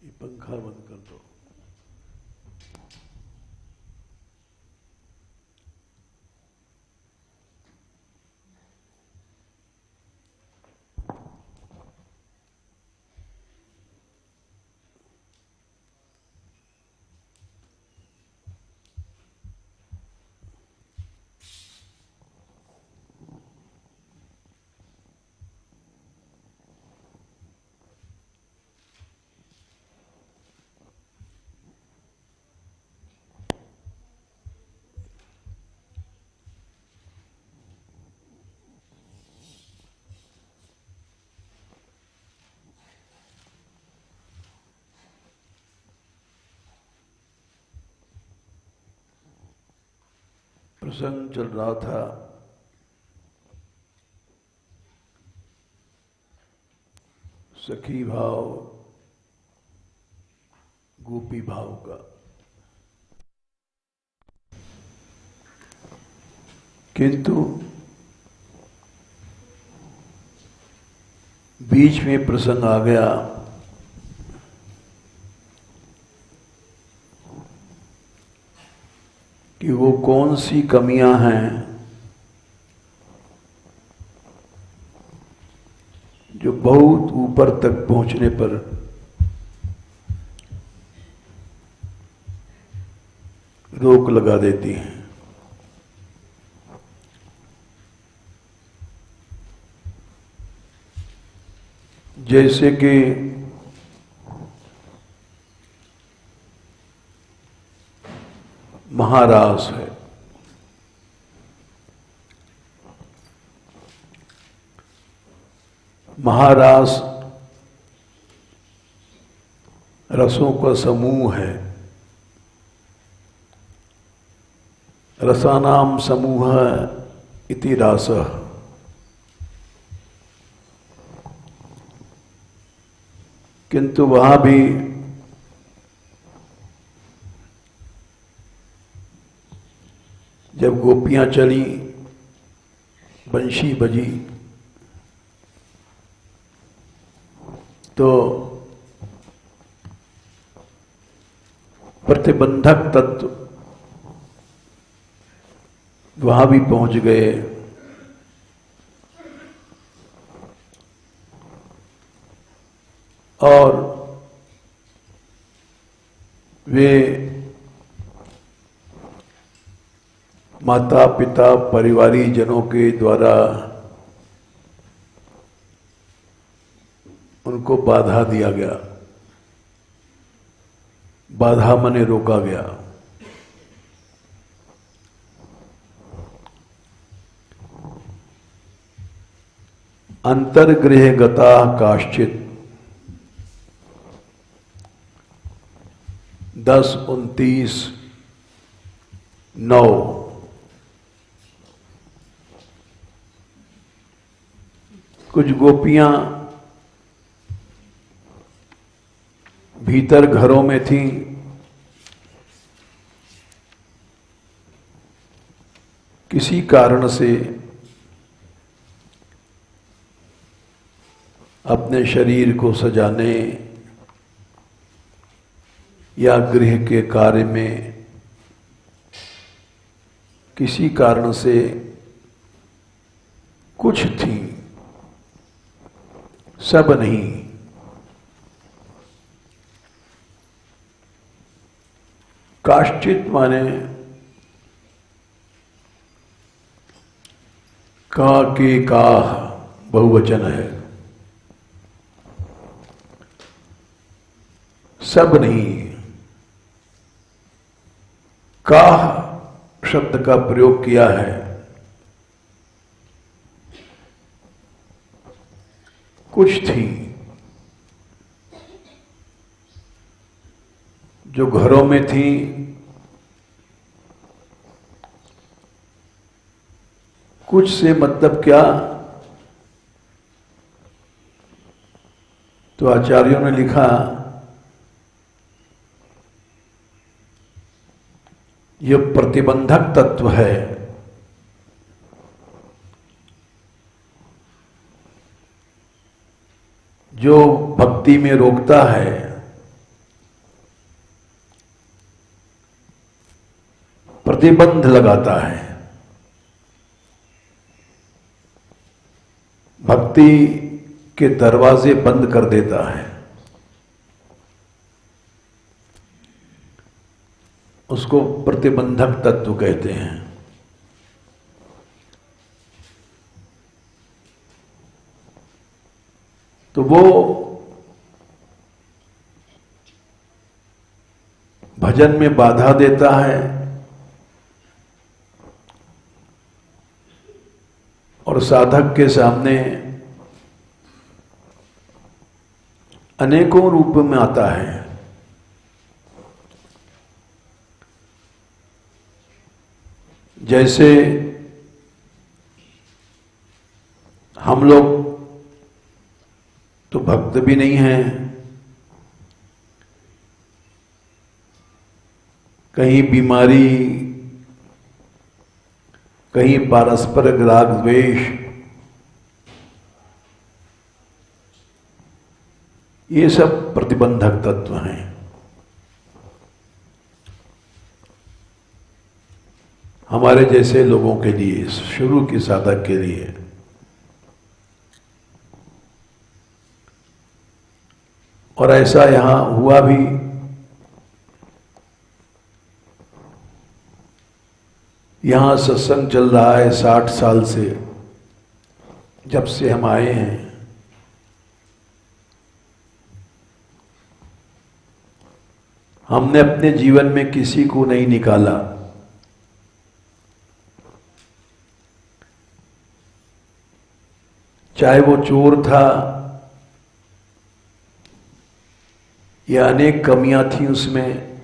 ये पंखा बंद कर दो। प्रसंग चल रहा था सखी भाव गोपी भाव का, किंतु बीच में प्रसंग आ गया कि वो कौन सी कमियां हैं जो बहुत ऊपर तक पहुंचने पर रोक लगा देती हैं। जैसे कि महारास है, महारास रसों का समूह है। रसानाम समूह इति रासः। किंतु वहां भी जब गोपियां चली, बंशी बजी, तो प्रतिबंधक तत्व वहां भी पहुंच गए। और वे माता पिता परिवारी जनों के द्वारा उनको बाधा दिया गया। बाधा माने रोका गया। अंतर्गृह गता काश्चित 10-29-9। कुछ गोपियां भीतर घरों में थीं, किसी कारण से अपने शरीर को सजाने या गृह के कार्य में किसी कारण से कुछ थी, सब नहीं। काश्चित माने का के काह बहुवचन है। सब नहीं। काह शब्द का प्रयोग किया है। कुछ थी जो घरों में थी, कुछ से मतलब क्या, तो आचार्यों ने लिखा यह प्रतिबंधक तत्व है। जो भक्ति में रोकता है, प्रतिबंध लगाता है। भक्ति के दरवाजे बंद कर देता है। उसको प्रतिबंधक तत्व कहते हैं। तो वो भजन में बाधा देता है और साधक के सामने अनेकों रूप में आता है। जैसे हम लोग तो भक्त भी नहीं हैं, कहीं बीमारी, कहीं पारस्परिक राग द्वेष, ये सब प्रतिबंधक तत्व हैं। हमारे जैसे लोगों के लिए, शुरू के साधक के लिए। और ऐसा यहां हुआ भी। यहां सत्संग चल रहा है 60 साल से, जब से हम आए हैं। हमने अपने जीवन में किसी को नहीं निकाला। चाहे वो चोर था या अनेक कमियां थी उसमें,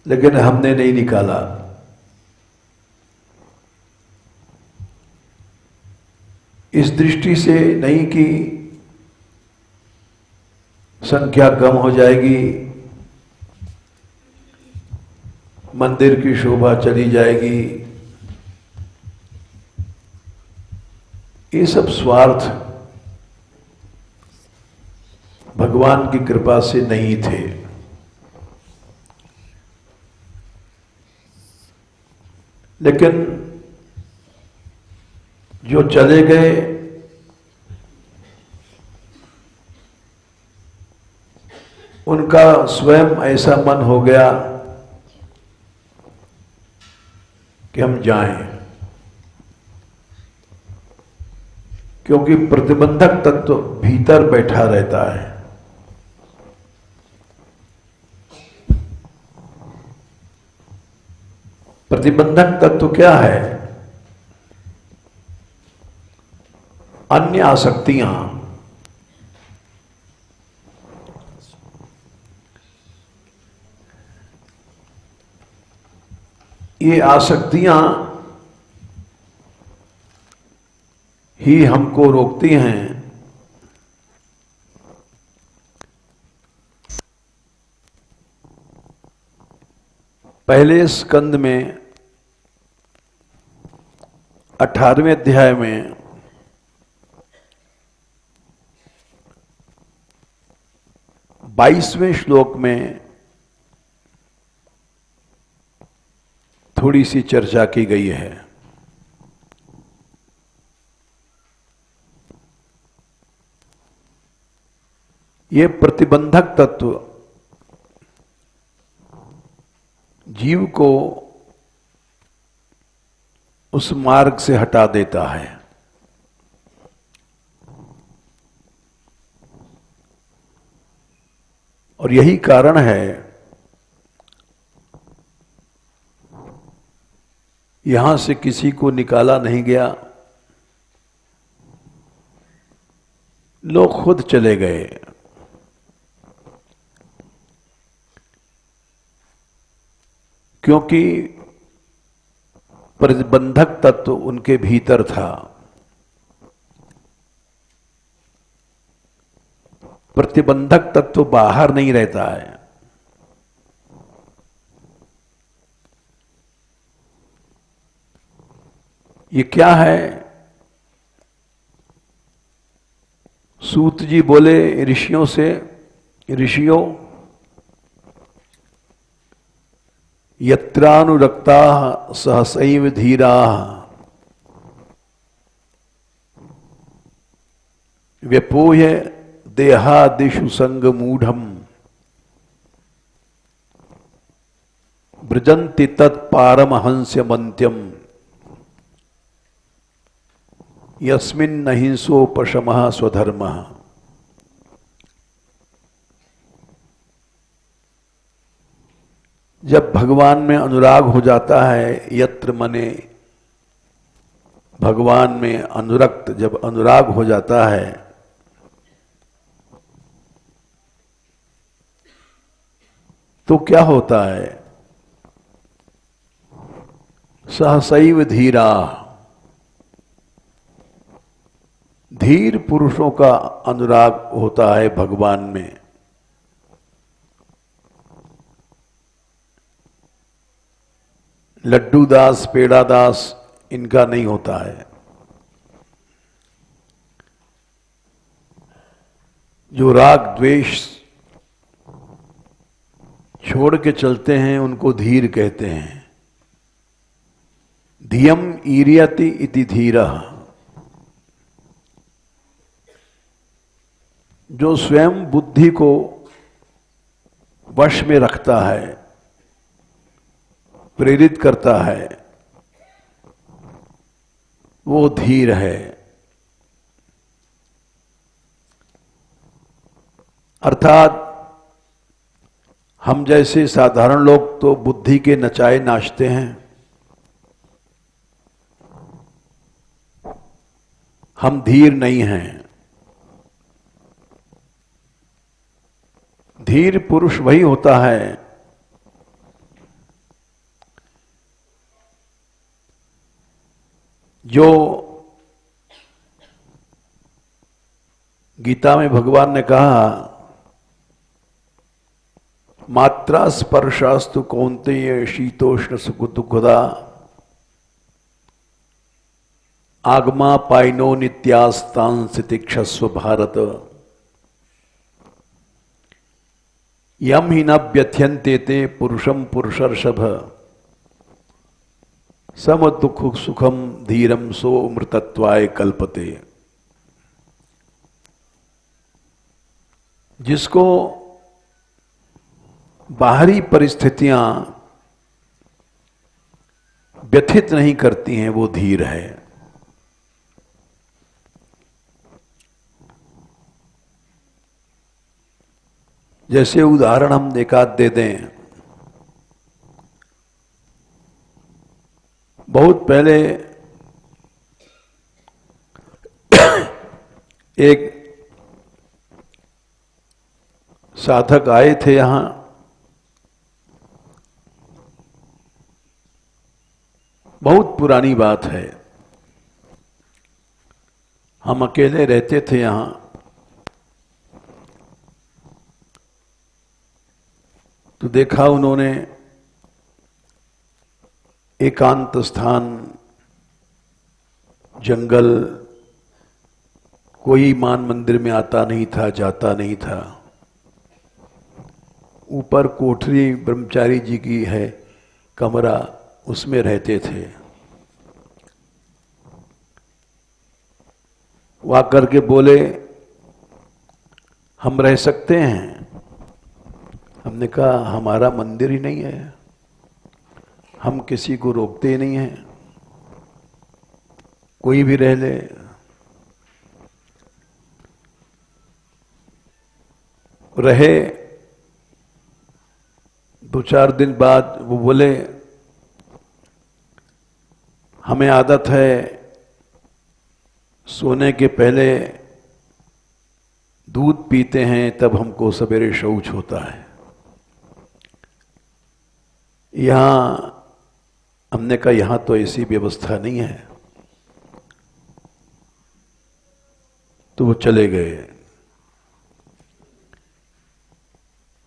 लेकिन हमने नहीं निकाला। इस दृष्टि से नहीं कि संख्या कम हो जाएगी, मंदिर की शोभा चली जाएगी, ये सब स्वार्थ भगवान की कृपा से नहीं थे। लेकिन जो चले गए, उनका स्वयं ऐसा मन हो गया कि हम जाएं, क्योंकि प्रतिबंधक तत्व भीतर बैठा रहता है। प्रतिबंधक तत्व क्या है? अन्य आसक्तियां। ये आसक्तियां ही हमको रोकती हैं पहले स्कंद में 18वें अध्याय में बाईसवें श्लोक में थोड़ी सी चर्चा की गई है। ये प्रतिबंधक तत्व जीव को उस मार्ग से हटा देता है। और यही कारण है यहां से किसी को निकाला नहीं गया, लोग खुद चले गए। क्योंकि प्रतिबंधक तत्व उनके भीतर था। प्रतिबंधक तत्व बाहर नहीं रहता है। ये क्या है? सूत जी बोले ऋषियों से, ऋषियों यत्रानुरक्ता सहसैव धीरा व्यपोह्य देहादिषु संगमूढ़म व्रजन्ति तत्पारमहंस्यमन्त्यम यस्मिन्नहिंसोपशमः स्वधर्मः। जब भगवान में अनुराग हो जाता है, यत्र मने भगवान में अनुरक्त जब अनुराग हो जाता है तो क्या होता है? सहसैव धीरा, धीर पुरुषों का अनुराग होता है भगवान में। लड्डू दास पेड़ा दास इनका नहीं होता है। जो राग द्वेष छोड़ के चलते हैं उनको धीर कहते हैं। धियम ईर्यति इति धीरः, जो स्वयं बुद्धि को वश में रखता है, प्रेरित करता है, वो धीर है। अर्थात हम जैसे साधारण लोग तो बुद्धि के नचाए नाचते हैं, हम धीर नहीं हैं। धीर पुरुष वही होता है जो गीता में भगवान ने कहा, मात्रा स्पर्शास्तु कौन्तेय शीतोष्ण सुखदुःखदा आगमा पाइनो नित्यास्तांस तिक्षस्व भारत यम ही न व्यथ्यन्ते ते पुरुषम पुरुषर्षभ सम दुख सुखम धीरम सो मृतत्वाय कल्पते। जिसको बाहरी परिस्थितियां व्यथित नहीं करती हैं वो धीर है। जैसे उदाहरण हम एक आध दे दें। बहुत पहले एक साधक आए थे यहां, बहुत पुरानी बात है। हम अकेले रहते थे यहां। तो देखा उन्होंने एकांत स्थान, जंगल, कोई मान मंदिर में आता नहीं था, जाता नहीं था। ऊपर कोठरी ब्रह्मचारी जी की है, कमरा, उसमें रहते थे। वो आकर के बोले, हम रह सकते हैं? हमने कहा हमारा मंदिर ही नहीं है, हम किसी को रोकते ही नहीं हैं, कोई भी रह ले। रहे। 2-4 दिन बाद वो बोले, हमें आदत है सोने के पहले दूध पीते हैं, तब हमको सवेरे शौच होता है। यहां हमने कहा यहां तो ऐसी व्यवस्था नहीं है। तो वो चले गए।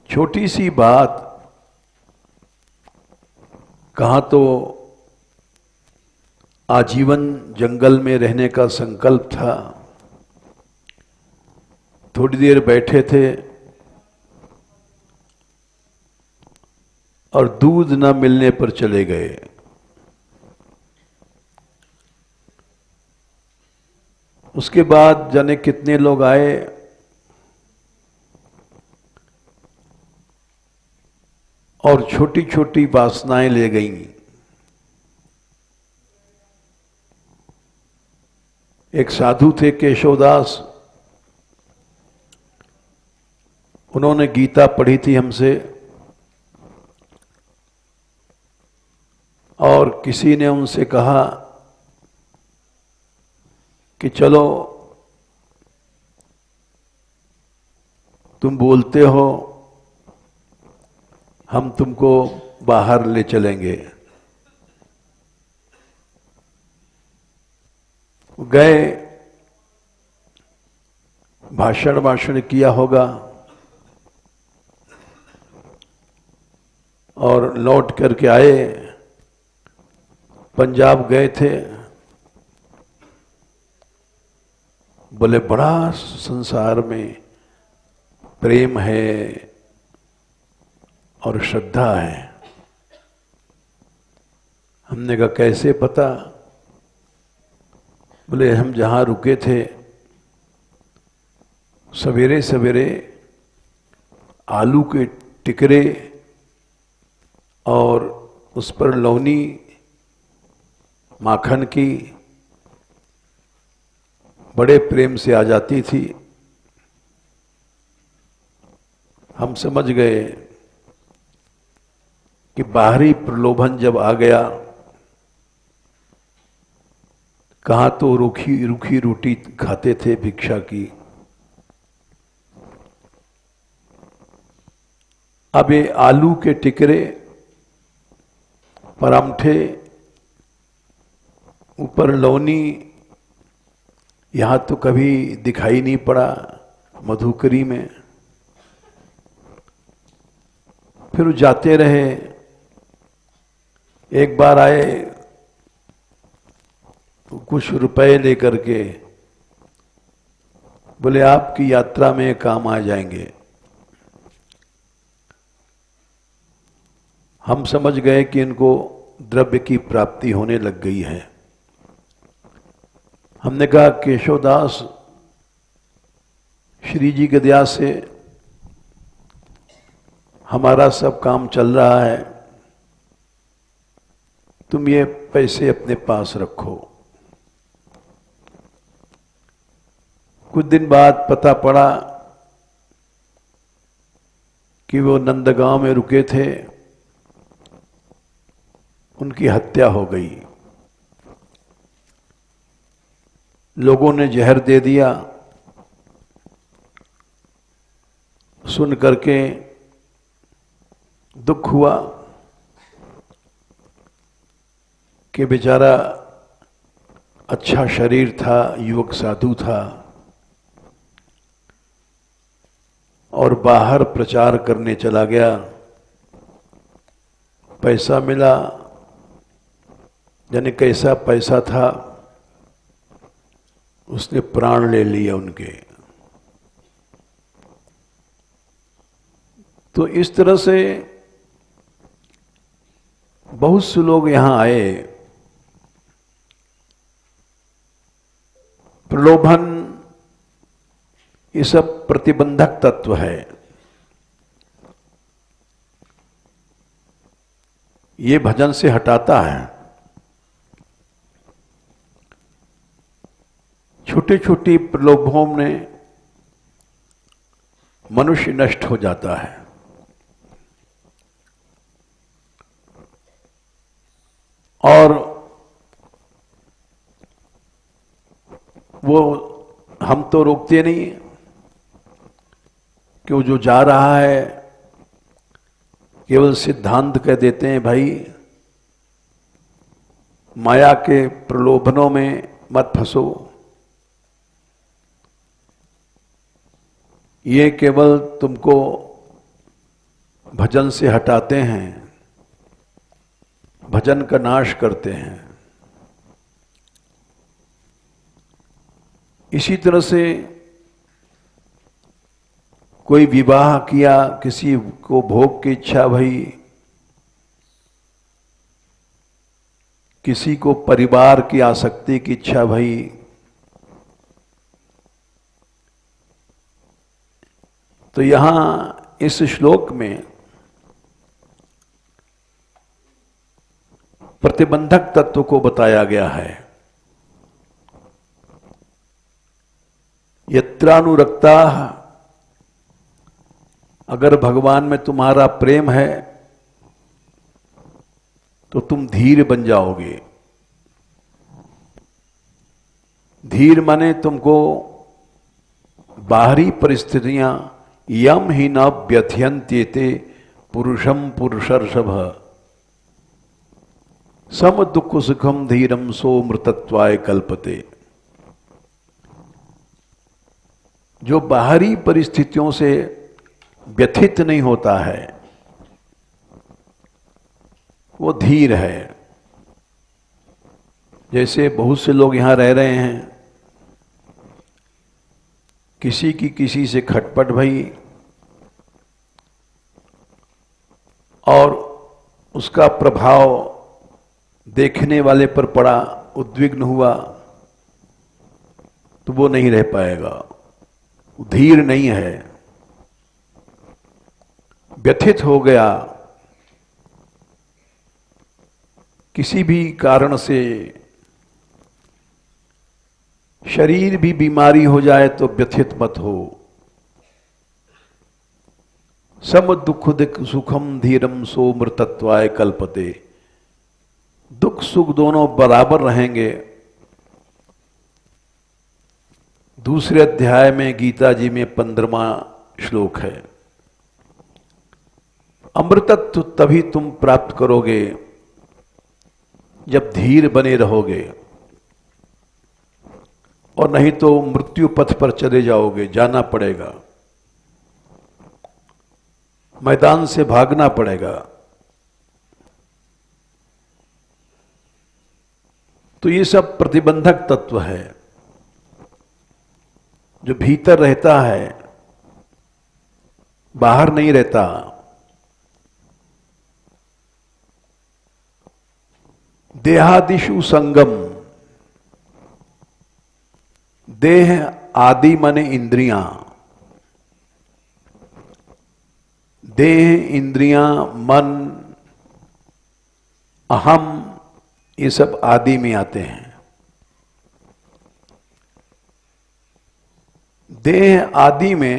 छोटी सी बात, कहा तो आजीवन जंगल में रहने का संकल्प था। थोड़ी देर बैठे थे, और दूध न मिलने पर चले गए। उसके बाद जाने कितने लोग आए, और छोटी छोटी वासनाएं ले गईं। एक साधु थे केशवदास, उन्होंने गीता पढ़ी थी हमसे, और किसी ने उनसे कहा कि चलो तुम बोलते हो, हम तुमको बाहर ले चलेंगे। गए, भाषण किया होगा, और लौट करके आए। पंजाब गए थे, बोले बड़ा संसार में प्रेम है और श्रद्धा है। हमने कहा कैसे पता? बोले हम जहां रुके थे, सवेरे सवेरे आलू के टिकरे और उस पर लौनी माखन की बड़े प्रेम से आ जाती थी। हम समझ गए कि बाहरी प्रलोभन जब आ गया, कहाँ तो रूखी रोटी खाते थे भिक्षा की, अब ये आलू के टिकरे, परांठे, ऊपर लौनी, यहां तो कभी दिखाई नहीं पड़ा मधुकरी में। फिर जाते रहे। एक बार आए कुछ रुपए लेकर के, बोले आपकी यात्रा में काम आ जाएंगे। हम समझ गए कि इनको द्रव्य की प्राप्ति होने लग गई है। हमने कहा केशवदास, श्री जी की दया से हमारा सब काम चल रहा है, तुम ये पैसे अपने पास रखो। कुछ दिन बाद पता पड़ा कि वो नंदगांव में रुके थे, उनकी हत्या हो गई। लोगों ने जहर दे दिया। सुन करके दुख हुआ कि बेचारा अच्छा शरीर था, युवक साधु था, और बाहर प्रचार करने चला गया। पैसा मिला, यानी कैसा पैसा था, उसने प्राण ले लिया उनके। तो इस तरह से बहुत से लोग यहां आए। प्रलोभन ये सब प्रतिबंधक तत्व है। ये भजन से हटाता है। छोटे छोटे प्रलोभों में मनुष्य नष्ट हो जाता है। और वो हम तो रोकते नहीं कि वो जो जा रहा है, केवल सिद्धांत कह देते हैं भाई माया के प्रलोभनों में मत फंसो। ये केवल तुमको भजन से हटाते हैं, भजन का नाश करते हैं। इसी तरह से कोई विवाह किया, किसी को भोग की इच्छा भई, किसी को परिवार की आसक्ति की इच्छा भई, तो यहां इस श्लोक में प्रतिबंधक तत्व को बताया गया है। यत्रानुरक्ता, अगर भगवान में तुम्हारा प्रेम है तो तुम धीर बन जाओगे। धीर माने तुमको बाहरी परिस्थितियां यम ही न व्यथयन्त्येते पुरुषम पुरुषर्षभ सम दुख सुखम धीरम सो मृतत्वाय कल्पते। जो बाहरी परिस्थितियों से व्यथित नहीं होता है वो धीर है। जैसे बहुत से लोग यहां रह रहे हैं, किसी की किसी से खटपट भई और उसका प्रभाव देखने वाले पर पड़ा, उद्विग्न हुआ, तो वो नहीं रह पाएगा, धीर नहीं है। व्यथित हो गया, किसी भी कारण से शरीर भी बीमारी हो जाए तो व्यथित मत हो। सम दुख दिख सुखम धीरम सो मृतत्वाय कल्पते। दुख सुख दोनों बराबर रहेंगे। दूसरे अध्याय में गीता जी में 15वां श्लोक है। अमृतत्व तभी तुम प्राप्त करोगे जब धीर बने रहोगे, और नहीं तो मृत्यु पथ पर चले जाओगे, जाना पड़ेगा, मैदान से भागना पड़ेगा। तो ये सब प्रतिबंधक तत्व है जो भीतर रहता है, बाहर नहीं रहता। देहादिषु संगम, देह आदि माने इंद्रियां, देह इंद्रियां मन अहम, ये सब आदि में आते हैं। देह आदि में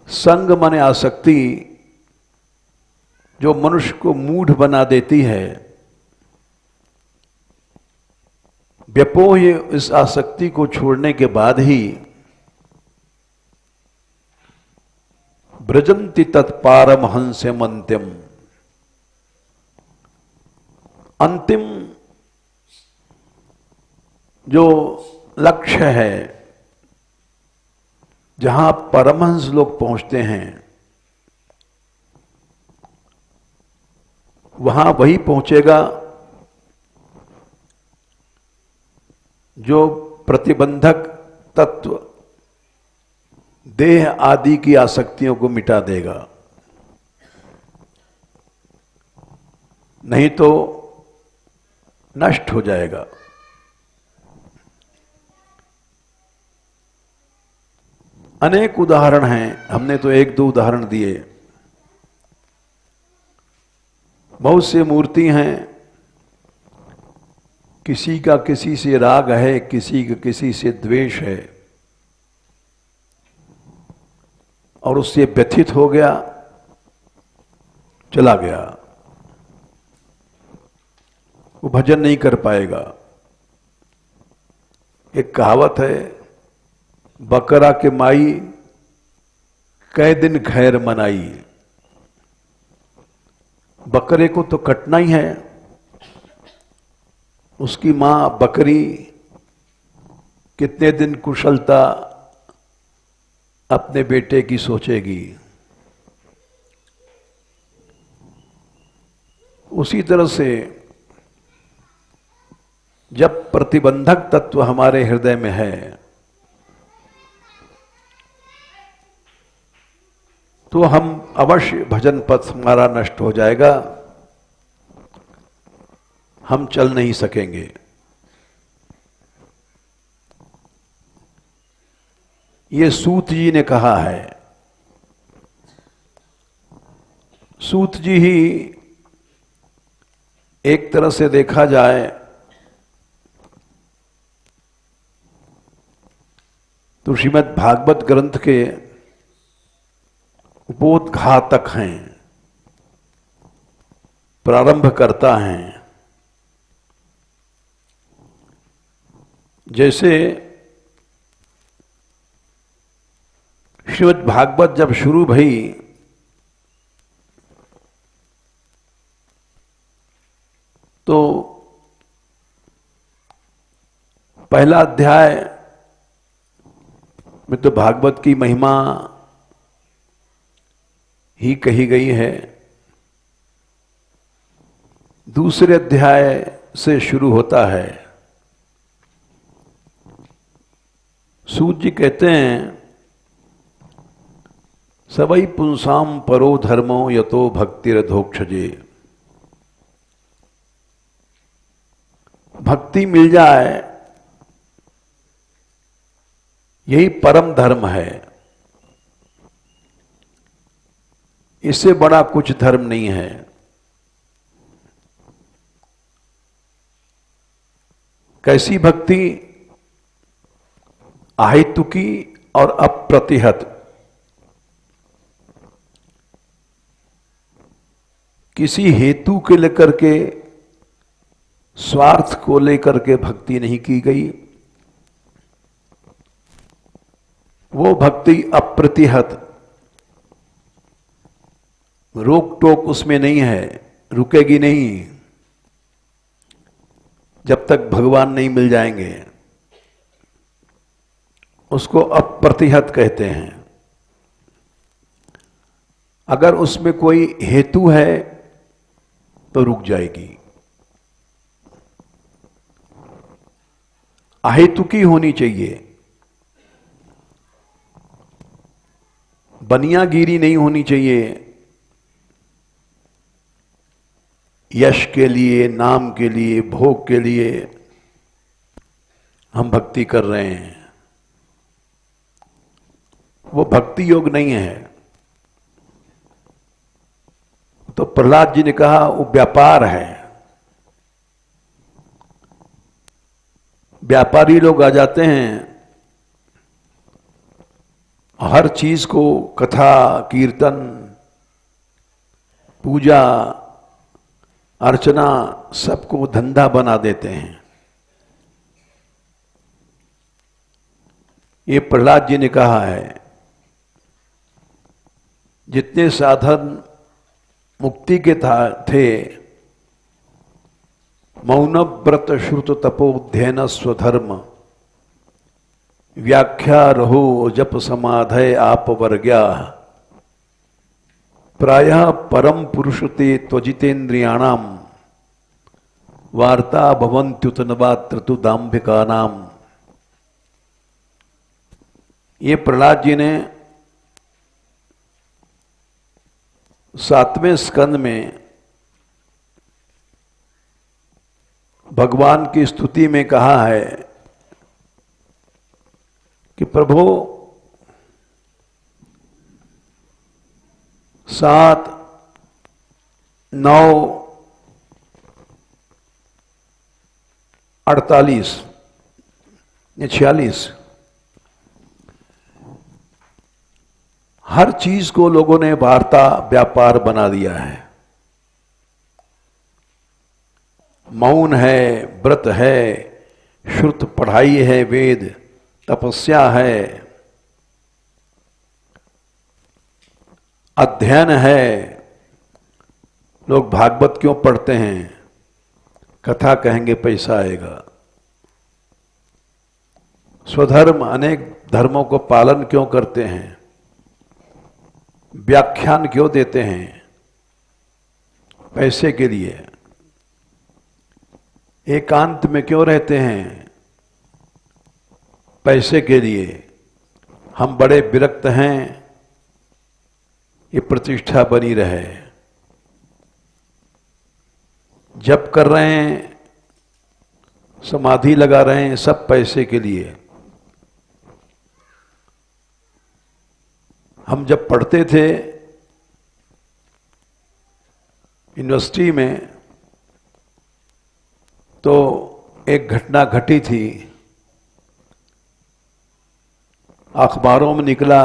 संग माने आसक्ति, जो मनुष्य को मूढ़ बना देती है। व्यपोह इस आसक्ति को छोड़ने के बाद ही ब्रजंति तत्पारमहंस्यम अंत्यम, अंतिम जो लक्ष्य है, जहां परमहंस लोग पहुंचते हैं, वहां वही पहुंचेगा जो प्रतिबंधक तत्व देह आदि की आसक्तियों को मिटा देगा। नहीं तो नष्ट हो जाएगा। अनेक उदाहरण हैं, हमने तो एक दो उदाहरण दिए। बहुत से मूर्ति हैं, किसी का किसी से राग है, किसी का किसी से द्वेष है, और उससे व्यथित हो गया, चला गया, वो भजन नहीं कर पाएगा। एक कहावत है, बकरा के माई कै दिन खैर मनाई। बकरे को तो कटना ही है, उसकी मां बकरी कितने दिन कुशलता अपने बेटे की सोचेगी। उसी तरह से जब प्रतिबंधक तत्व हमारे हृदय में है तो हम अवश्य भजन पथ हमारा नष्ट हो जाएगा। हम चल नहीं सकेंगे। ये सूत जी ने कहा है। सूत जी ही एक तरह से देखा जाए तो श्रीमद् भागवत ग्रंथ के उपोद्घातक हैं, प्रारंभ करता हैं। जैसे श्रीमद् भागवत जब शुरू भई तो पहला अध्याय में तो भागवत की महिमा ही कही गई है। दूसरे अध्याय से शुरू होता है। सूत जी कहते हैं, सवै पुंसाम परो धर्मो यतो भक्तिरधोक्षजे। भक्ति मिल जाए यही परम धर्म है, इससे बड़ा कुछ धर्म नहीं है। कैसी भक्ति? अहेतुकी और अप्रतिहत। किसी हेतु के लेकर के, स्वार्थ को लेकर के भक्ति नहीं की गई। वो भक्ति अप्रतिहत, रोक टोक उसमें नहीं है, रुकेगी नहीं जब तक भगवान नहीं मिल जाएंगे। उसको अप्रतिहत कहते हैं। अगर उसमें कोई हेतु है तो रुक जाएगी। अहेतुकी होनी चाहिए, बनियागिरी नहीं होनी चाहिए। यश के लिए, नाम के लिए, भोग के लिए हम भक्ति कर रहे हैं, वो भक्ति योग नहीं है। तो प्रहलाद जी ने कहा वो व्यापार है। व्यापारी लोग आ जाते हैं, हर चीज को कथा, कीर्तन, पूजा, अर्चना सबको धंधा बना देते हैं। ये प्रहलाद जी ने कहा है, जितने साधन मुक्ति के थे, मौन व्रत श्रुत तपोध्ययन स्वधर्म, व्याख्या रहो जप समाधय आप वर्ग्या, प्रायः परम पुरुष ते त्वजितेन्द्रियाणाम, वार्ता भवन्त्युतनवात्र तु दाम्भिकानाम। ये प्रहलाद जी ने 7वें स्कंद में भगवान की स्तुति में कहा है कि प्रभु 7, 9, 48 या 46 हर चीज को लोगों ने वार्ता, व्यापार बना दिया है। मौन है, व्रत है, श्रुत पढ़ाई है, वेद, तपस्या है, अध्ययन है। लोग भागवत क्यों पढ़ते हैं? कथा कहेंगे पैसा आएगा। स्वधर्म, अनेक धर्मों को पालन क्यों करते हैं? व्याख्यान क्यों देते हैं? पैसे के लिए। एकांत में क्यों रहते हैं? पैसे के लिए। हम बड़े विरक्त हैं, ये प्रतिष्ठा बनी रहे। जप कर रहे हैं, समाधि लगा रहे हैं सब पैसे के लिए। हम जब पढ़ते थे यूनिवर्सिटी में तो एक घटना घटी थी, अखबारों में निकला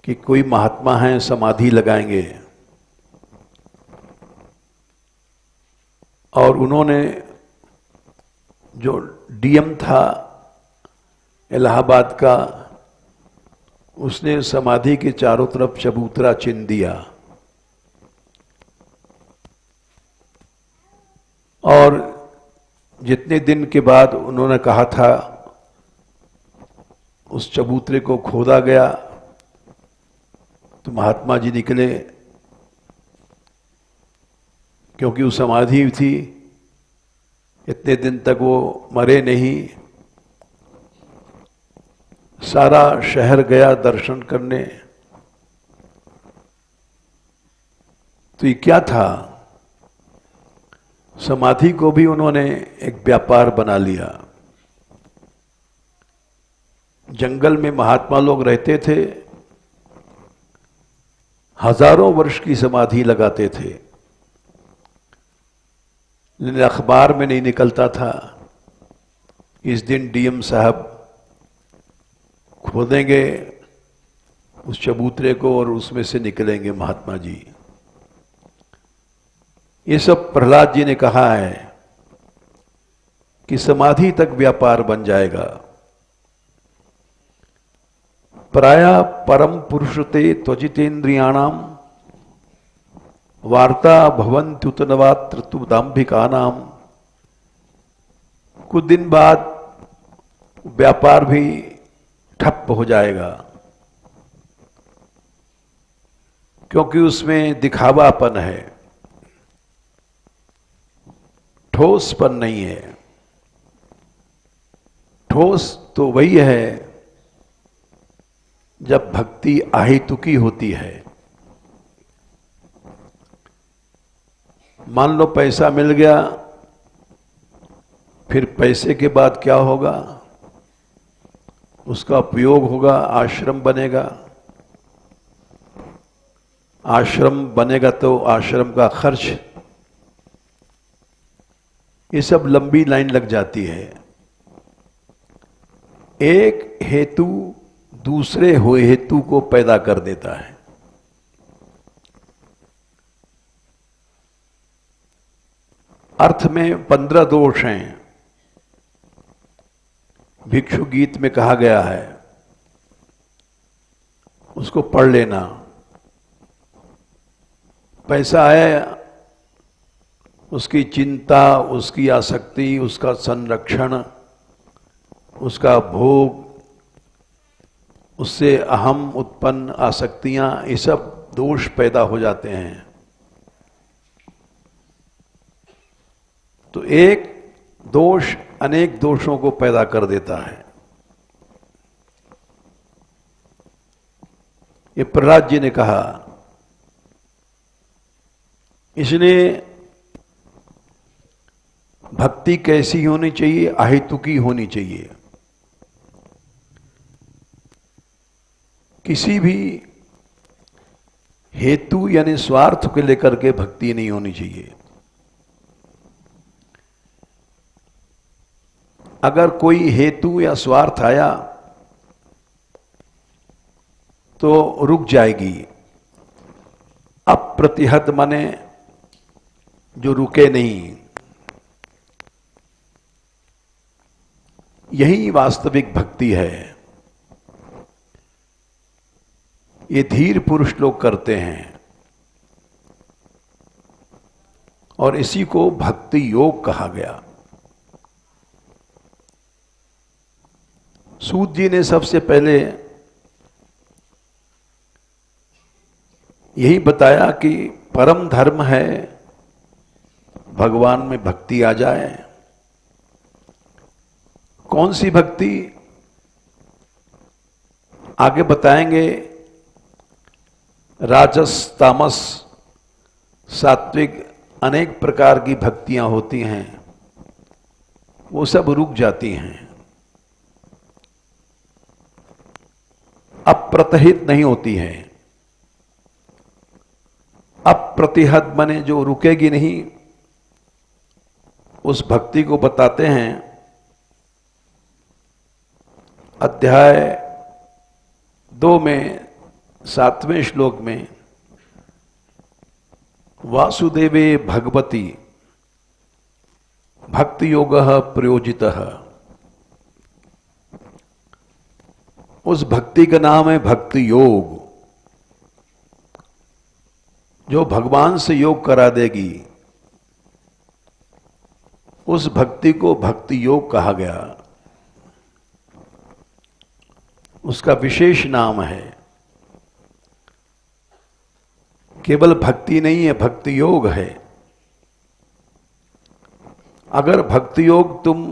कि कोई महात्मा हैं समाधि लगाएंगे, और उन्होंने जो डीएम था इलाहाबाद का, उसने समाधि के चारों तरफ चबूतरा चिन्ह दिया और जितने दिन के बाद उन्होंने कहा था उस चबूतरे को खोदा गया तो महात्मा जी निकले, क्योंकि वो समाधि थी, इतने दिन तक वो मरे नहीं। सारा शहर गया दर्शन करने। तो ये क्या था? समाधि को भी उन्होंने एक व्यापार बना लिया। जंगल में महात्मा लोग रहते थे, हजारों वर्ष की समाधि लगाते थे, लेकिन अखबार में नहीं निकलता था इस दिन डीएम साहब खोदेंगे उस चबूतरे को और उसमें से निकलेंगे महात्मा जी। ये सब प्रहलाद जी ने कहा है कि समाधि तक व्यापार बन जाएगा। प्राया परम पुरुषते त्वजितेन्द्रियाणाम वार्ता भवन्त्युतनवात्र तु दाम्भिकानाम। कुछ दिन बाद व्यापार भी ठप हो जाएगा, क्योंकि उसमें दिखावापन है, ठोसपन नहीं है। ठोस तो वही है जब भक्ति अहेतुकी होती है। मान लो पैसा मिल गया, फिर पैसे के बाद क्या होगा? उसका उपयोग होगा, आश्रम बनेगा। आश्रम बनेगा तो आश्रम का खर्च, ये सब लंबी लाइन लग जाती है। एक हेतु दूसरे हेतु को पैदा कर देता है। अर्थ में 15 दोष हैं, भिक्षु गीत में कहा गया है, उसको पढ़ लेना। पैसा आया, उसकी चिंता, उसकी आसक्ति, उसका संरक्षण, उसका भोग, उससे अहम उत्पन्न आसक्तियां, ये सब दोष पैदा हो जाते हैं। तो एक दोष अनेक दोषों को पैदा कर देता है। ये प्रहलाद जी ने कहा। इसलिए भक्ति कैसी होनी चाहिए? अहेतुकी होनी चाहिए। किसी भी हेतु यानी स्वार्थ को लेकर के भक्ति नहीं होनी चाहिए। अगर कोई हेतु या स्वार्थ आया तो रुक जाएगी। अप्रतिहत माने जो रुके नहीं। यही वास्तविक भक्ति है। ये धीर पुरुष लोग करते हैं और इसी को भक्ति योग कहा गया। सूत जी ने सबसे पहले यही बताया कि परम धर्म है भगवान में भक्ति आ जाए। कौन सी भक्ति? आगे बताएंगे। राजस, तामस, सात्विक अनेक प्रकार की भक्तियां होती हैं। वो सब रुक जाती हैं, अप्रतिहित नहीं होती हैं। अप्रतिहत बने जो रुकेगी नहीं, उस भक्ति को बताते हैं अध्याय 2 में 7वें श्लोक में, वासुदेवे भगवती भक्ति योगः प्रयोजितः। उस भक्ति का नाम है भक्ति योग, जो भगवान से योग करा देगी, उस भक्ति को भक्ति योग कहा गया। उसका विशेष नाम है। केवल भक्ति नहीं है, भक्ति योग है। अगर भक्ति योग तुम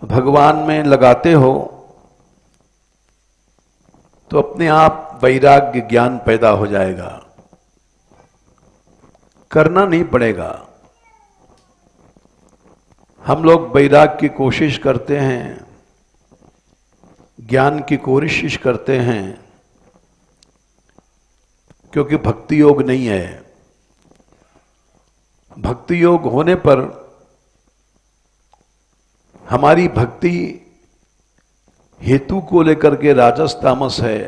भगवान में लगाते हो तो अपने आप वैराग्य ज्ञान पैदा हो जाएगा, करना नहीं पड़ेगा। हम लोग वैराग्य की कोशिश करते हैं, ज्ञान की कोशिश करते हैं, क्योंकि भक्ति योग नहीं है। भक्ति योग होने पर हमारी भक्ति हेतु को लेकर के राजस तामस है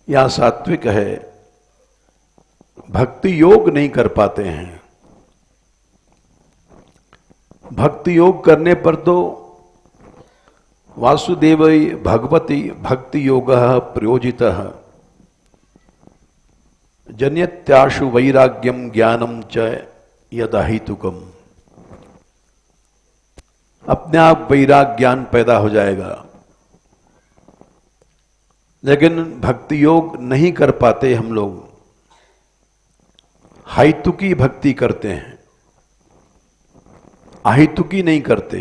या सात्विक है, भक्ति योग नहीं कर पाते हैं। भक्ति योग करने पर तो वासुदेवै भगवती भक्ति योगः प्रयोजितः जन्यत्याशु वैराग्यम ज्ञानम च यदाहितुकम। अपने आप वैराग ज्ञान पैदा हो जाएगा। लेकिन भक्ति योग नहीं कर पाते हम लोग, हाइतुकी भक्ति करते हैं, अहितुकी नहीं करते।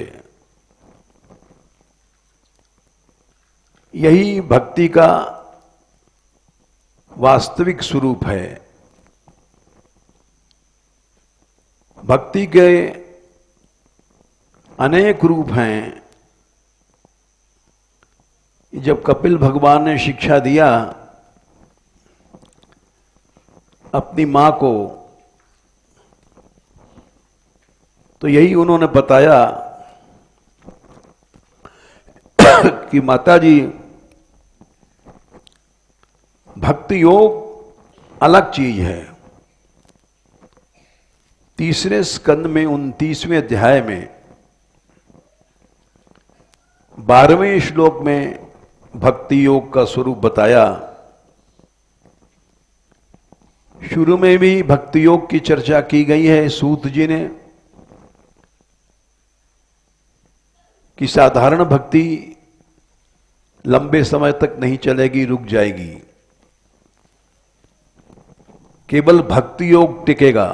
यही भक्ति का वास्तविक स्वरूप है। भक्ति के अनेक रूप हैं। जब कपिल भगवान ने शिक्षा दिया अपनी मां को, तो यही उन्होंने बताया कि माता जी, भक्ति योग अलग चीज है। 3रे स्कंद में 29वें अध्याय में 12वें श्लोक में भक्ति योग का स्वरूप बताया। शुरू में भी भक्ति योग की चर्चा की गई है सूत जी ने, कि साधारण भक्ति लंबे समय तक नहीं चलेगी, रुक जाएगी। केवल भक्ति योग टिकेगा।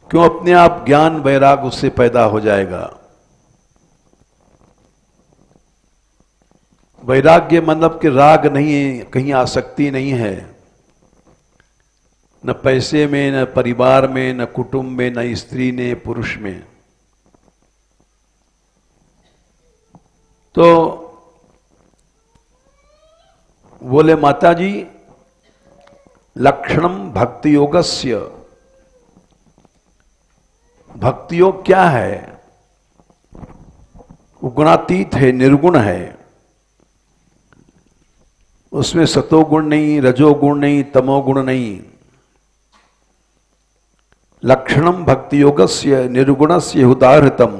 क्यों? अपने आप ज्ञान वैराग उससे पैदा हो जाएगा। वैराग्य मतलब कि राग नहीं है, कहीं आसक्ति नहीं है, न पैसे में, न परिवार में, न कुटुंब में, न स्त्री ने पुरुष में। तो बोले माता जी, लक्षणम भक्ति योगस्य, भक्ति योग क्या है? वो गुणातीत है, निर्गुण है। उसमें सतोगुण नहीं, रजोगुण नहीं, तमोगुण नहीं। लक्षणम भक्ति योगस्य निर्गुणस्य उदाहृतम,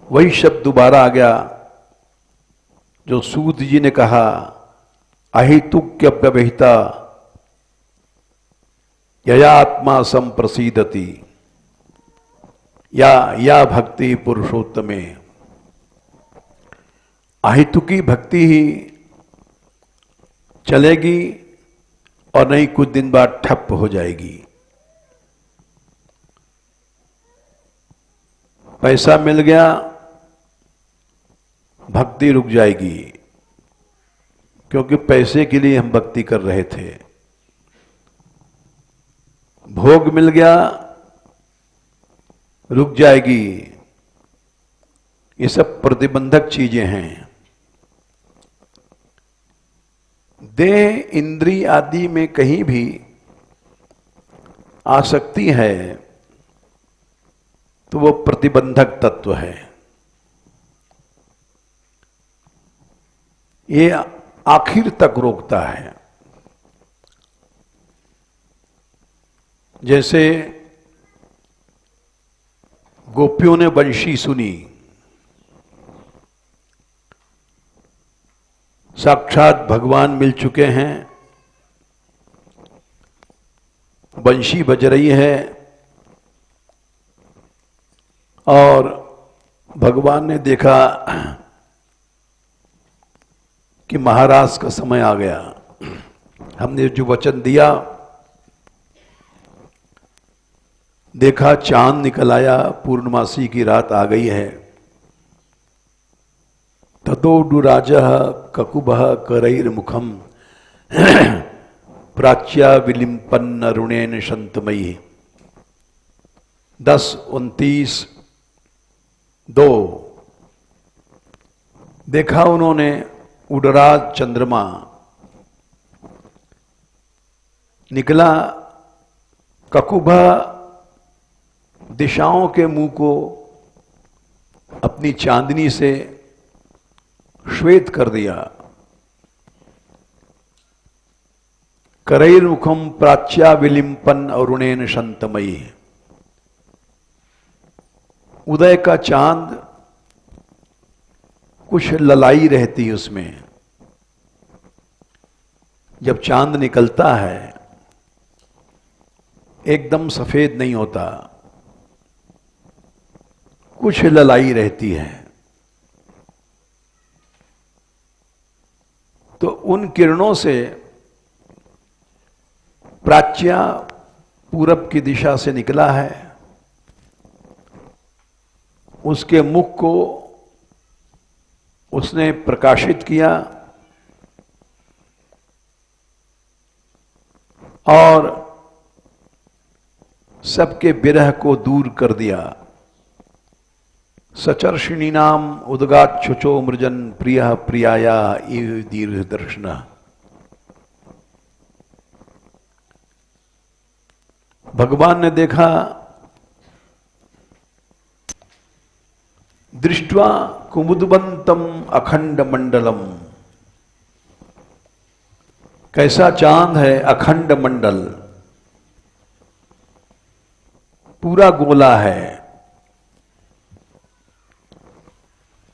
वही शब्द दोबारा आ गया जो सूत जी ने कहा, अहितुक्य व्यवहिता यया आत्मा संप्रसीदति या भक्ति पुरुषोत्तमे। अहितुकी भक्ति ही चलेगी और नहीं कुछ दिन बाद ठप हो जाएगी। पैसा मिल गया, भक्ति रुक जाएगी, क्योंकि पैसे के लिए हम भक्ति कर रहे थे। भोग मिल गया रुक जाएगी, ये सब प्रतिबंधक चीजें हैं। देह इंद्री आदि में कहीं भी आसक्ति है तो वो प्रतिबंधक तत्व है। ये आखिर तक रोकता है। जैसे गोपियों ने बंशी सुनी, साक्षात भगवान मिल चुके हैं, बंशी बज रही है और भगवान ने देखा कि महाराज का समय आ गया, हमने जो वचन दिया, देखा चांद निकल आया, पूर्णमासी की रात आ गई है। तदोडु राजः ककुभः करैर्मुखम् प्राच्या विलिम्पन्न रुणेन शंतमयी। 10:29-2 देखा उन्होंने उडराज चंद्रमा निकला, ककुभा दिशाओं के मुंह को अपनी चांदनी से श्वेत कर दिया। करैर्मुखम प्राच्या विलिम्पन अरुणेन शंतमयी। उदय का चांद कुछ ललाई रहती उसमें, जब चांद निकलता है एकदम सफेद नहीं होता, कुछ ललाई रहती है। तो उन किरणों से प्राच्या पूरब की दिशा से निकला है, उसके मुख को उसने प्रकाशित किया और सबके विरह को दूर कर दिया। सचर्षिणी नाम उदगाच्छुचो मृजन प्रिय प्रियाया इव दीर्घ दर्शन। भगवान ने देखा, दृष्ट्वा कुमुदबंतम अखंड मंडलम। कैसा चांद है, अखंड मंडल, पूरा गोला है।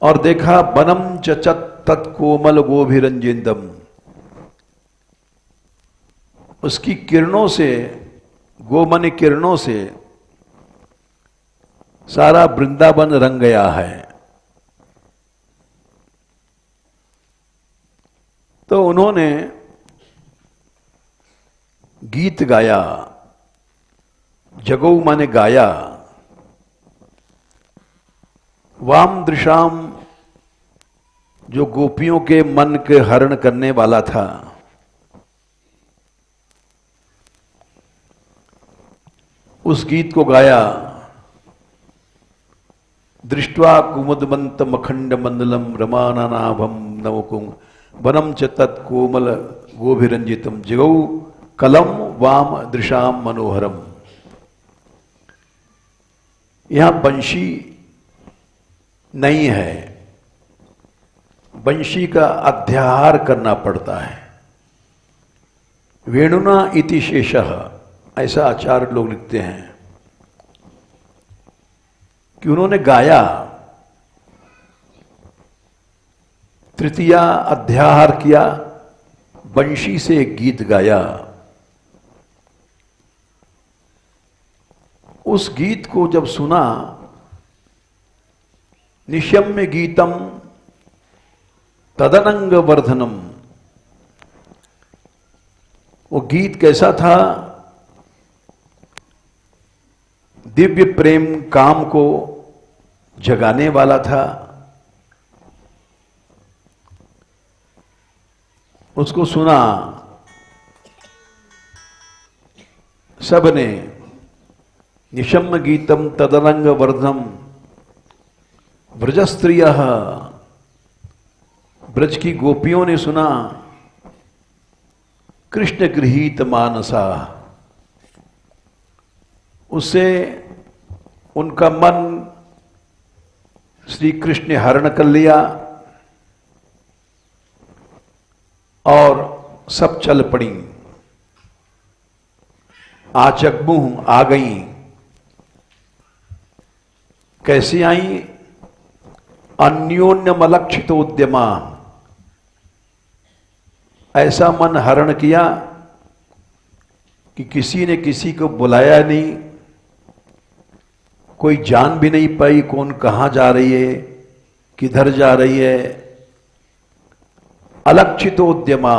और देखा बनम चचत तत्कोमल गोभिरंजिंदम। उसकी किरणों से, गोमन किरणों से सारा वृंदावन रंग गया है। तो उन्होंने गीत गाया, जगौ माने गाया। वाम दृशाम जो गोपियों के मन के हरण करने वाला था, उस गीत को गाया। दृष्ट्वा कुमुदमंत मखंड मंडलम रमानाभम नवकुंग वनम च तत्कोमल गोभिरंजितम जगौ कलम वाम दृशाम मनोहरम। यहां बंशी नहीं है, बंशी का अध्याहार करना पड़ता है। वेणुना इति शेषः, ऐसा आचार्य लोग लिखते हैं कि उन्होंने गाया, तृतीया अध्याहार किया, बंशी से एक गीत गाया। उस गीत को जब सुना, निशम्य गीतम तदनंग वर्धनम। वो गीत कैसा था, दिव्य प्रेम काम को जगाने वाला था। उसको सुना सबने निशम्य गीतम तदरंग वर्धम ब्रजस्त्रिय, ब्रज की गोपियों ने सुना कृष्ण गृहीत मानसा, उससे उनका मन श्री कृष्ण ने हरण कर लिया और सब चल पड़ी। आचकमुह आ गई। कैसी आई? अन्योन्यमलक्षित उद्यमा, ऐसा मन हरण किया कि किसी ने किसी को बुलाया नहीं, कोई जान भी नहीं पाई कौन कहां जा रही है, किधर जा रही है। अलक्षित उद्यमा,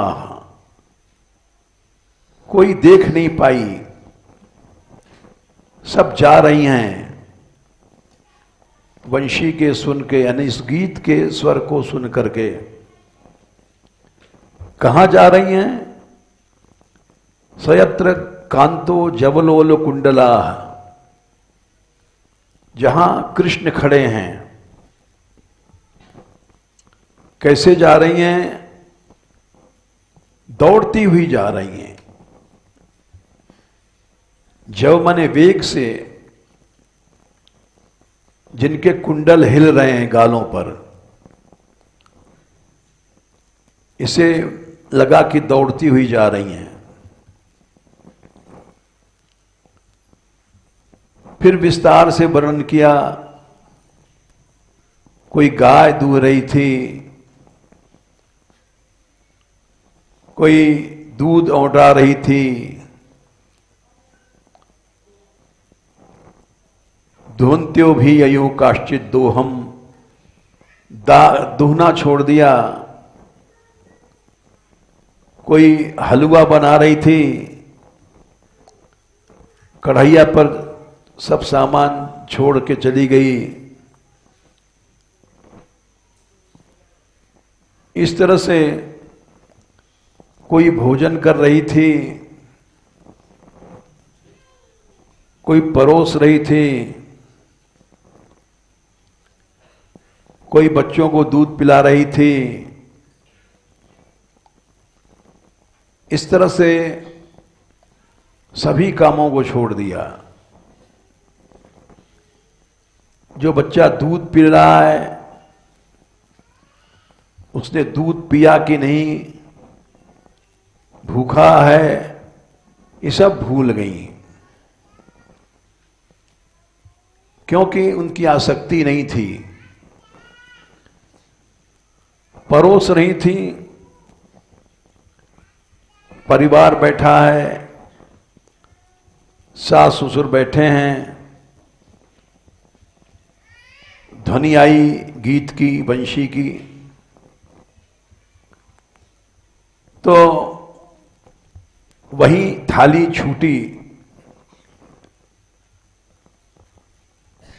कोई देख नहीं पाई, सब जा रही हैं वंशी के सुन के, यानी इस गीत के स्वर को सुन करके। कहां जा रही हैं? सयत्र कांतो जवलोल कुंडला, जहां कृष्ण खड़े हैं। कैसे जा रही हैं? दौड़ती हुई जा रही हैं। जव माने वेग से, जिनके कुंडल हिल रहे हैं गालों पर, इसे लगा कि दौड़ती हुई जा रही हैं। फिर विस्तार से वर्णन किया, कोई गाय दूह रही थी, कोई दूध औंटा रही थी, धुंत्यो भी अयो काश्चित दोहम, दुहना छोड़ दिया। कोई हलवा बना रही थी, कढ़ैया पर सब सामान छोड़ के चली गई। इस तरह से कोई भोजन कर रही थी, कोई परोस रही थी, कोई बच्चों को दूध पिला रही थी। इस तरह से सभी कामों को छोड़ दिया। जो बच्चा दूध पी रहा है, उसने दूध पिया कि नहीं, भूखा है, ये सब भूल गई, क्योंकि उनकी आसक्ति नहीं थी। परोस रही थी, परिवार बैठा है, सास ससुर बैठे हैं, ध्वनि आई गीत की, वंशी की, तो वही थाली छूटी।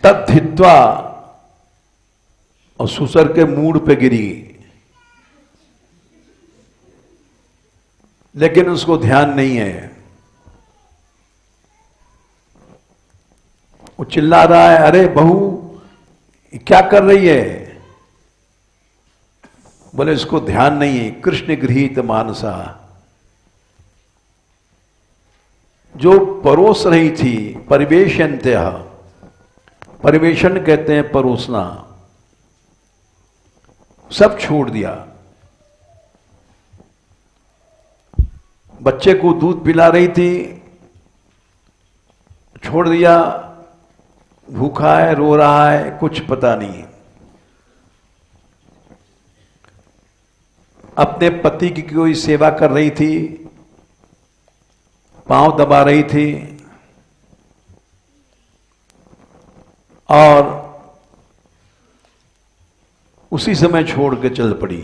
तद्धित्वा, और ससुर के मूड पे गिरी, लेकिन उसको ध्यान नहीं है। वो चिल्ला रहा है, अरे बहू क्या कर रही है? बोले इसको ध्यान नहीं है। कृष्ण गृहीत मानसा, जो परोस रही थी, परिवेशन्त्यः, परिवेशन कहते हैं परोसना, सब छोड़ दिया। बच्चे को दूध पिला रही थी, छोड़ दिया, भूखा है, रो रहा है, कुछ पता नहीं। अपने पति की कोई सेवा कर रही थी, पांव दबा रही थी, और उसी समय छोड़ के चल पड़ी।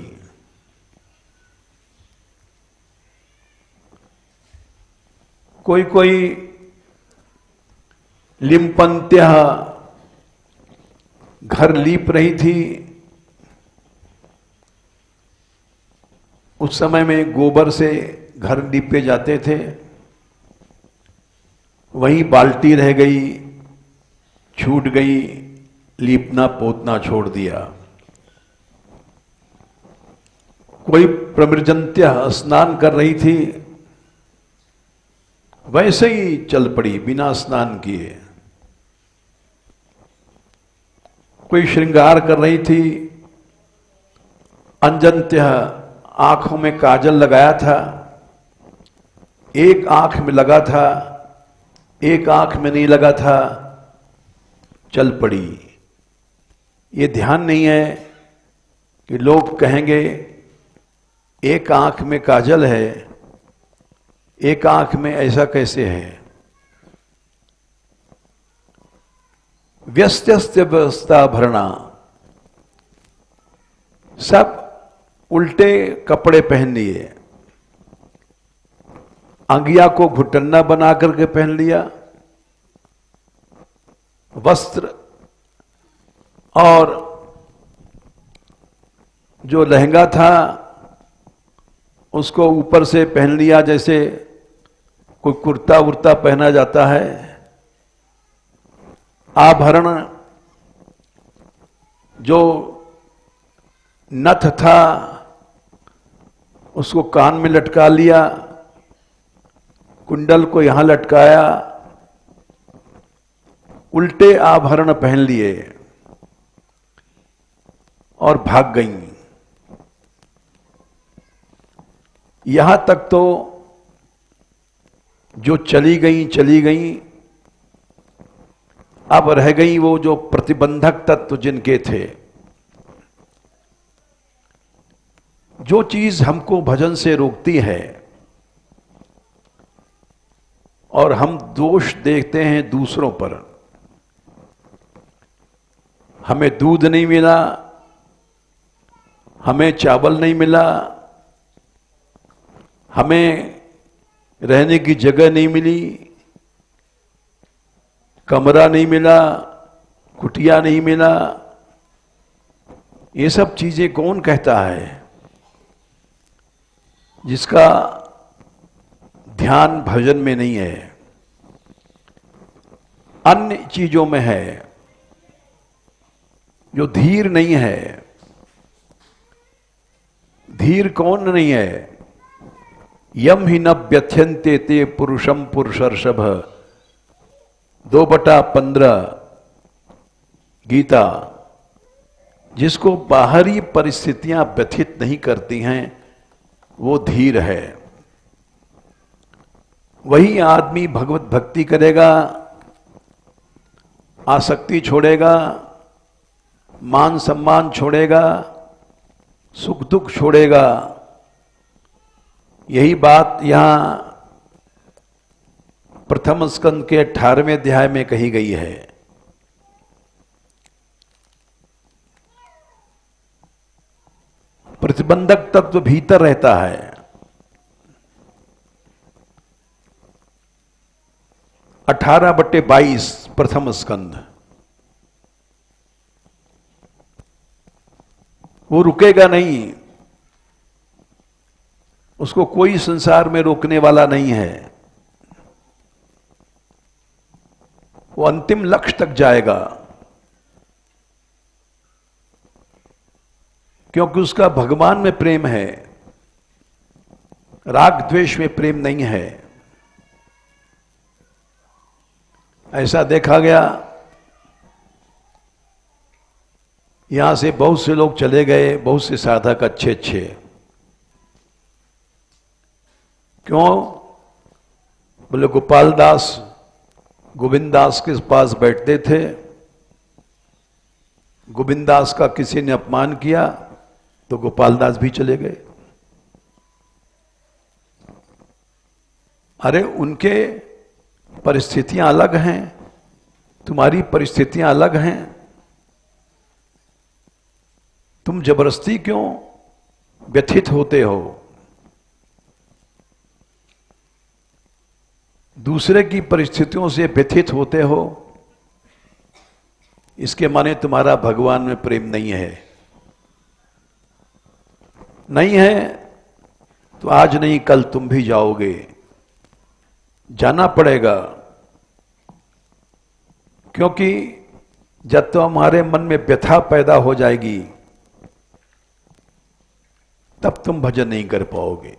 कोई कोई लिम्पंत्य, घर लीप रही थी। उस समय में गोबर से घर लीपे जाते थे। वहीं बाल्टी रह गई, छूट गई, लीपना पोतना छोड़ दिया। कोई प्रमृजंत्य स्नान कर रही थी, वैसे ही चल पड़ी बिना स्नान किए। कोई श्रृंगार कर रही थी, अंजंत्य आंखों में काजल लगाया था, एक आंख में लगा था, एक आंख में नहीं लगा था, चल पड़ी। ये ध्यान नहीं है कि लोग कहेंगे एक आंख में काजल है, एक आंख में ऐसा कैसे है। व्यस्त्यस्त व्यवस्था भरना, सब उल्टे कपड़े पहन लिए, अंगिया को घुटन्ना बना करके पहन लिया, वस्त्र और जो लहंगा था उसको ऊपर से पहन लिया जैसे कोई कुर्ता वुर्ता पहना जाता है। आभरण जो नथ था उसको कान में लटका लिया, कुंडल को यहां लटकाया, उल्टे आभरण पहन लिए और भाग गईं। यहां तक तो जो चली गईं, अब रह गई वो जो प्रतिबंधक तत्व जिनके थे। जो चीज हमको भजन से रोकती है और हम दोष देखते हैं दूसरों पर, हमें दूध नहीं मिला, हमें चावल नहीं मिला, हमें रहने की जगह नहीं मिली, कमरा नहीं मिला, कुटिया नहीं मिला, ये सब चीजें कौन कहता है? जिसका ध्यान भजन में नहीं है, अन्य चीजों में है, जो धीर नहीं है। धीर कौन नहीं है? यम ही न व्यथ्यन्ते ते पुरुषम पुरुषर्षभ 2/15 गीता। जिसको बाहरी परिस्थितियां व्यथित नहीं करती हैं वो धीर है। वही आदमी भगवत भक्ति करेगा, आसक्ति छोड़ेगा, मान सम्मान छोड़ेगा, सुख दुख छोड़ेगा। यही बात यहां प्रथम स्कंद के 18वें अध्याय में कही गई है। प्रतिबंधक तत्व भीतर रहता है। अठारह बट्टे 22 प्रथम स्कंद। वो रुकेगा नहीं, उसको कोई संसार में रोकने वाला नहीं है। वो अंतिम लक्ष्य तक जाएगा, क्योंकि उसका भगवान में प्रेम है, राग द्वेष में प्रेम नहीं है। ऐसा देखा गया, यहां से बहुत से लोग चले गए, बहुत से साधक अच्छे अच्छे। क्यों? बोले गोपाल दास गोविंद दास के पास बैठते थे, गोविंद दास का किसी ने अपमान किया तो गोपाल दास भी चले गए। अरे उनके परिस्थितियां अलग हैं, तुम्हारी परिस्थितियां अलग हैं। तुम जबरदस्ती क्यों व्यथित होते हो? दूसरे की परिस्थितियों से व्यथित होते हो, इसके माने तुम्हारा भगवान में प्रेम नहीं है। नहीं है तो आज नहीं कल तुम भी जाओगे, जाना पड़ेगा। क्योंकि जब तो हमारे मन में व्यथा पैदा हो जाएगी तब तुम भजन नहीं कर पाओगे।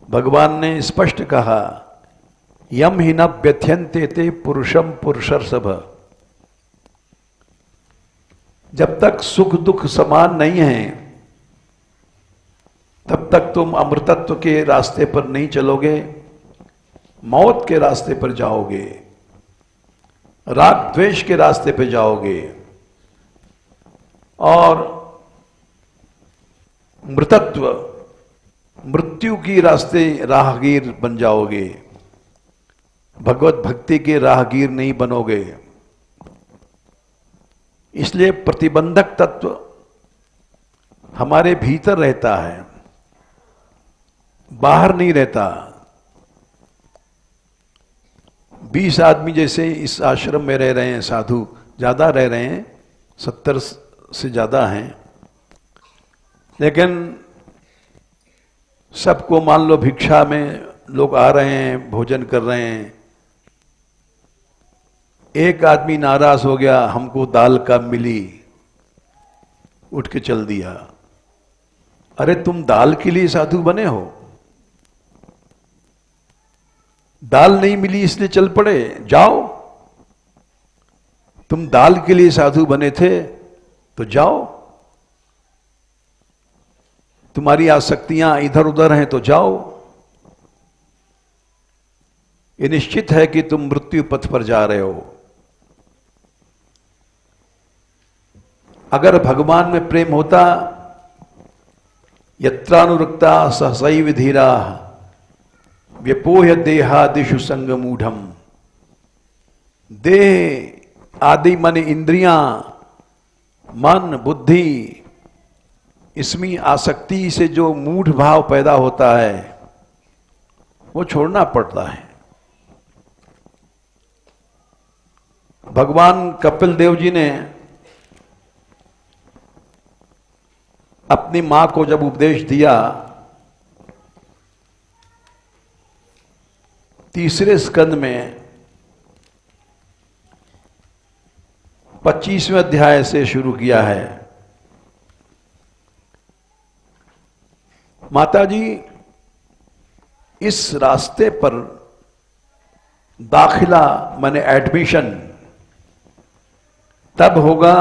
भगवान ने स्पष्ट कहा, यम ही न व्यथ्यन्ते ते पुरुषम पुरुषर्षभ। जब तक सुख दुख समान नहीं है तब तक तुम अमृतत्व के रास्ते पर नहीं चलोगे, मौत के रास्ते पर जाओगे, राग द्वेष के रास्ते पर जाओगे और मृतत्व मृत्यु की रास्ते राहगीर बन जाओगे, भगवत भक्ति के राहगीर नहीं बनोगे। इसलिए प्रतिबंधक तत्व हमारे भीतर रहता है, बाहर नहीं रहता। 20 आदमी जैसे इस आश्रम में रह रहे हैं, साधु ज्यादा रह रहे हैं, 70 से ज्यादा हैं, लेकिन सबको मान लो भिक्षा में लोग आ रहे हैं, भोजन कर रहे हैं। एक आदमी नाराज हो गया, हमको दाल कब मिली, उठ के चल दिया। अरे तुम दाल के लिए साधु बने हो? दाल नहीं मिली इसलिए चल पड़े? जाओ। तुम दाल के लिए साधु बने थे तो जाओ। तुम्हारी आसक्तियां इधर उधर हैं तो जाओ। ये निश्चित है कि तुम मृत्यु पथ पर जा रहे हो। अगर भगवान में प्रेम होता, यत्रानुरक्ता सहसैव धीरा व्यपोह्य देहादिषु संगमूढ़म। देह आदि मन इंद्रियां, मन बुद्धि, इसमें आसक्ति से जो मूढ़ भाव पैदा होता है वो छोड़ना पड़ता है। भगवान कपिल देव जी ने अपनी मां को जब उपदेश दिया, 3 स्कंद में 25वें अध्याय से शुरू किया है। माता जी, इस रास्ते पर दाखिला माने एडमिशन तब होगा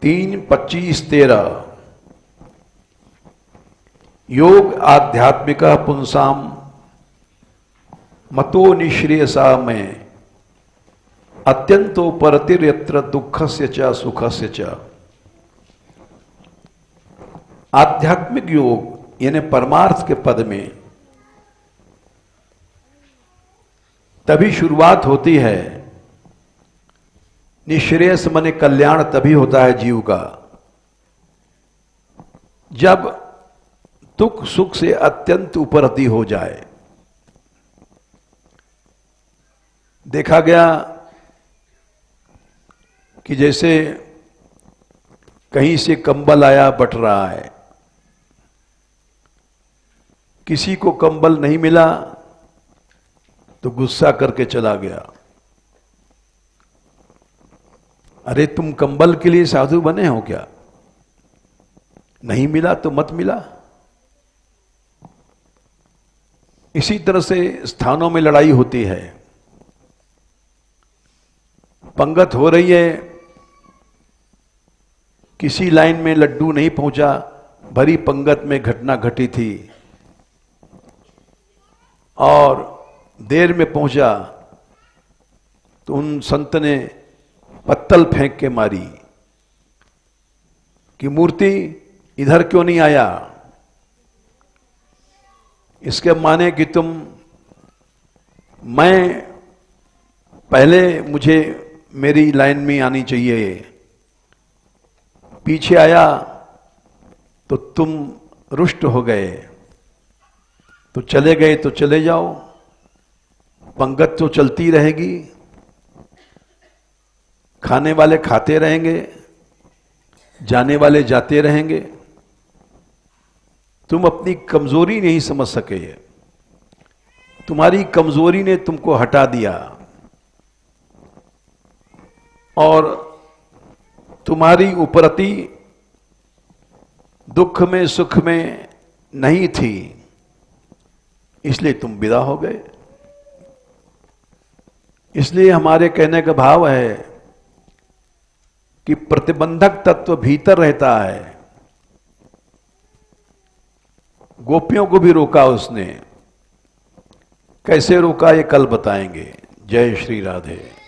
3:25-13। योग आध्यात्मिक पुंसाम मतो निश्रेयसा में अत्यंतो परतिर यत्र दुखस्य च सुखस्य च। आध्यात्मिक योग यानी परमार्थ के पद में तभी शुरुआत होती है, निश्रेयस माने कल्याण तभी होता है जीव का, जब दुख सुख से अत्यंत उपरति हो जाए। देखा गया कि जैसे कहीं से कंबल आया, बट रहा है, किसी को कंबल नहीं मिला तो गुस्सा करके चला गया। अरे तुम कंबल के लिए साधु बने हो क्या? नहीं मिला तो मत मिला। इसी तरह से स्थानों में लड़ाई होती है। पंगत हो रही है, किसी लाइन में लड्डू नहीं पहुंचा, भरी पंगत में घटना घटी थी और देर में पहुंचा तो उन संत ने पत्तल फेंक के मारी कि मूर्ति इधर क्यों नहीं आया। इसके माने कि मैं पहले, मुझे मेरी लाइन में आनी चाहिए, पीछे आया तो तुम रुष्ट हो गए, तो चले गए तो चले जाओ, पंगत तो चलती रहेगी, खाने वाले खाते रहेंगे, जाने वाले जाते रहेंगे। तुम अपनी कमजोरी नहीं समझ सके। तुम्हारी कमजोरी ने तुमको हटा दिया और तुम्हारी उपरति दुख में सुख में नहीं थी, इसलिए तुम विदा हो गए। इसलिए हमारे कहने का भाव है कि प्रतिबंधक तत्व भीतर रहता है। गोपियों को भी रोका उसने, कैसे रोका ये कल बताएंगे। जय श्री राधे।